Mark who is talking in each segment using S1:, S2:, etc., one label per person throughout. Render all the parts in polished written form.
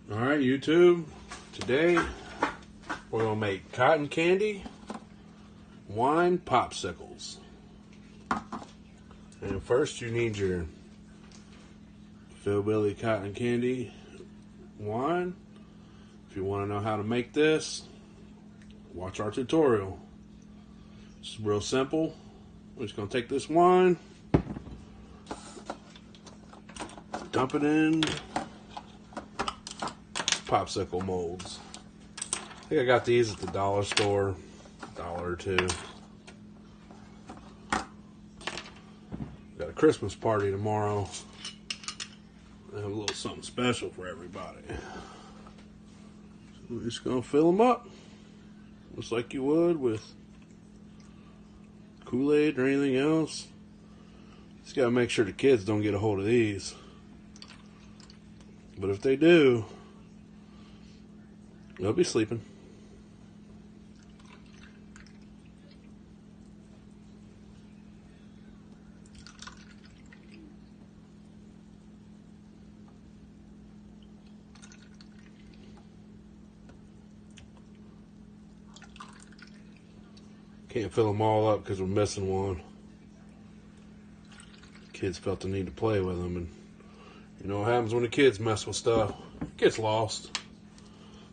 S1: Alright, YouTube, today we're going to make cotton candy wine popsicles. And first you need your Philbilly cotton candy wine. If you want to know how to make this, watch our tutorial. It's real simple. We're just going to take this wine, dump it in popsicle molds. I think I got these at the dollar store, $1 or $2. Got a Christmas party tomorrow. I have a little something special for everybody. So we're just gonna fill them up, just like you would with Kool-Aid or anything else. Just gotta make sure the kids don't get a hold of these. But if they do, they'll be sleeping. Can't fill them all up because we're missing one. Kids felt the need to play with them, and you know what happens when the kids mess with stuff? It gets lost.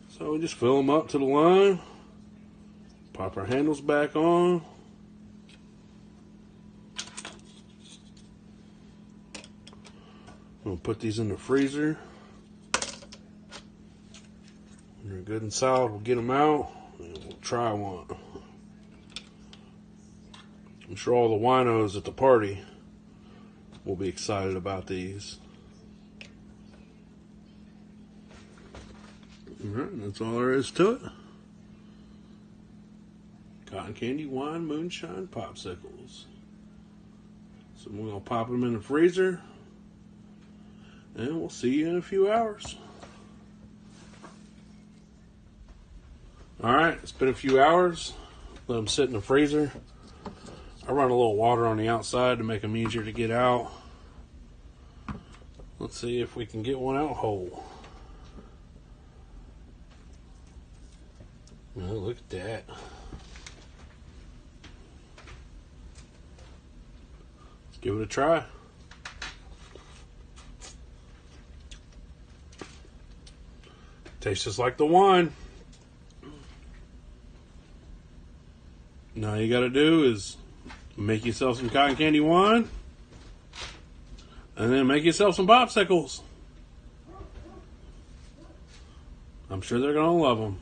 S1: So we just fill them up to the line, pop our handles back on. We'll put these in the freezer. When they're good and solid, we'll get them out and we'll try one. I'm sure all the winos at the party will be excited about these. Alright, that's all there is to it. Cotton candy, wine, moonshine, popsicles. So we're going to pop them in the freezer, and we'll see you in a few hours. Alright, it's been a few hours. Let them sit in the freezer. I run a little water on the outside to make them easier to get out. Let's see if we can get one out whole. Oh, look at that. Let's give it a try. Tastes just like the wine. Now all you gotta do is make yourself some cotton candy wine, and then make yourself some popsicles. I'm sure they're gonna love them.